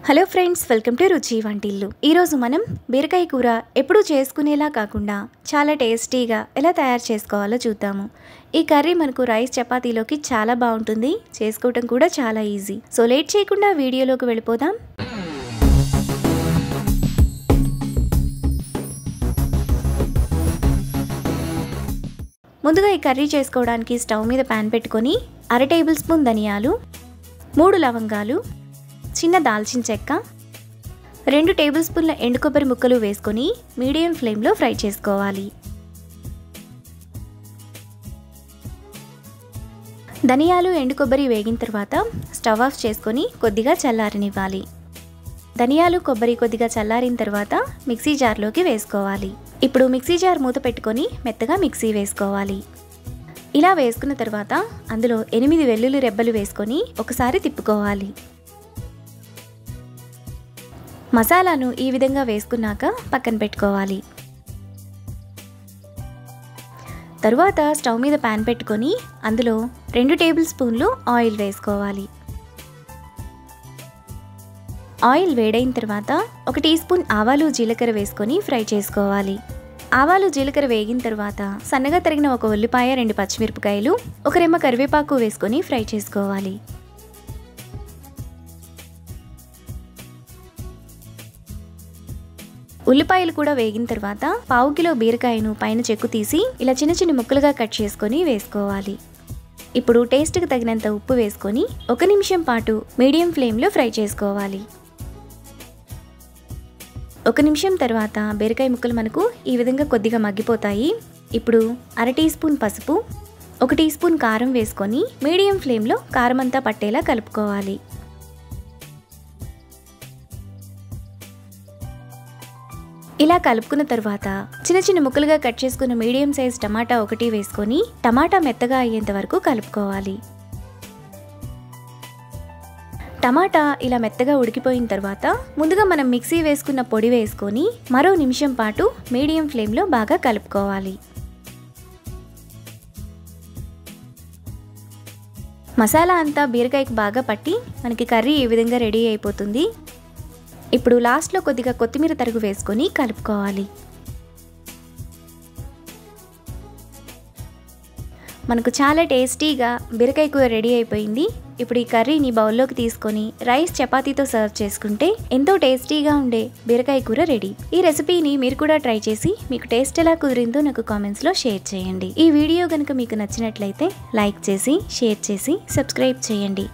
Hello friends, welcome to రుచి వంటిల్లు. ఈరోజు మనం బీరకాయ కూర ఎప్పుడూ చేసుకునేలా కాకుండా చాలా టేస్టీగా ఎలా తయారు చేసుకోవాలో చూద్దాము. ఈ కర్రీ మనకు రైస్ చపాతీలోకి చాలా బాగుంటుంది, చేసుకోవటం కూడా చాలా ఈజీ. సో లేట్ చేయకుండా వీడియోలోకి వెళ్ళిపోదాం. ముందుగా ఈ కర్రీ చేసుకోవడానికి స్టవ్ మీద ప్యాన్ పెట్టుకొని 1/2 టేబుల్ స్పూన్ ధనియాలు, 3 లవంగాలు, చిన్న దాల్చిన చెక్క, 2 టేబుల్ స్పూన్ల ఎండు కొబ్బరి ముక్కలు వేసుకొని మీడియం ఫ్లేమ్లో ఫ్రై చేసుకోవాలి. ధనియాలు ఎండు కొబ్బరి వేగిన తర్వాత స్టవ్ ఆఫ్ చేసుకొని కొద్దిగా చల్లారనివ్వాలి. ధనియాలు కొబ్బరి కొద్దిగా చల్లారిన తర్వాత మిక్సీ జార్లోకి వేసుకోవాలి. ఇప్పుడు మిక్సీ జార్ మూత పెట్టుకొని మెత్తగా మిక్సీ వేసుకోవాలి. ఇలా వేసుకున్న తర్వాత అందులో 8 వెల్లుల్లి రెబ్బలు వేసుకొని ఒకసారి తిప్పుకోవాలి. మసాలాను ఈ విధంగా వేసుకున్నాక పక్కన పెట్టుకోవాలి. తరువాత స్టవ్ మీద ప్యాన్ పెట్టుకొని అందులో 2 టేబుల్ స్పూన్లు ఆయిల్ వేసుకోవాలి. ఆయిల్ వేడైన తర్వాత 1 టీ స్పూన్ ఆవాలు జీలకర్ర వేసుకొని ఫ్రై చేసుకోవాలి. ఆవాలు జీలకర్ర వేగిన తర్వాత సన్నగా తరిగిన 1 ఉల్లిపాయ, 2 పచ్చిమిరపకాయలు, 1 రెమ్మ కరివేపాకు వేసుకొని ఫ్రై చేసుకోవాలి. ఉల్లిపాయలు కూడా వేగిన తర్వాత 1/2 కిలో బీరకాయను పైన చెక్కు తీసి ఇలా చిన్న చిన్న ముక్కలుగా కట్ చేసుకొని వేసుకోవాలి. ఇప్పుడు టేస్ట్కి తగినంత ఉప్పు వేసుకొని 1 నిమిషం పాటు మీడియం ఫ్లేమ్లో ఫ్రై చేసుకోవాలి. 1 నిమిషం తర్వాత బీరకాయ ముక్కలు మనకు ఈ విధంగా కొద్దిగా మగ్గిపోతాయి. ఇప్పుడు 1/2 టీ స్పూన్ పసుపు, 1 టీ స్పూన్ కారం వేసుకొని మీడియం ఫ్లేమ్లో కారం అంతా పట్టేలా కలుపుకోవాలి. ఇలా కలుపుకున్న తర్వాత చిన్న చిన్న ముక్కలుగా కట్ చేసుకున్న మీడియం సైజ్ టమాటా 1 వేసుకొని టమాటా మెత్తగా అయ్యేంత వరకు కలుపుకోవాలి. టమాటా ఇలా మెత్తగా ఉడికిపోయిన తర్వాత ముందుగా మనం మిక్సీ వేసుకున్న పొడి వేసుకొని మరో నిమిషం పాటు మీడియం ఫ్లేమ్లో బాగా కలుపుకోవాలి. మసాలా అంతా బీరకాయకు బాగా పట్టి మనకి కర్రీ ఈ విధంగా రెడీ అయిపోతుంది. ఇప్పుడు లాస్ట్లో కొద్దిగా కొత్తిమీర తరుగు వేసుకొని కలుపుకోవాలి. మనకు చాలా టేస్టీగా బీరకాయ కూర రెడీ అయిపోయింది. ఇప్పుడు ఈ కర్రీని బౌల్లోకి తీసుకొని రైస్ చపాతీతో సర్వ్ చేసుకుంటే ఎంతో టేస్టీగా ఉండే బీరకాయ కూర రెడీ. ఈ రెసిపీని మీరు కూడా ట్రై చేసి మీకు టేస్ట్ ఎలా కుదిరిందో నాకు కామెంట్స్లో షేర్ చేయండి. ఈ వీడియో కనుక మీకు నచ్చినట్లయితే లైక్ చేసి, షేర్ చేసి, సబ్స్క్రైబ్ చేయండి.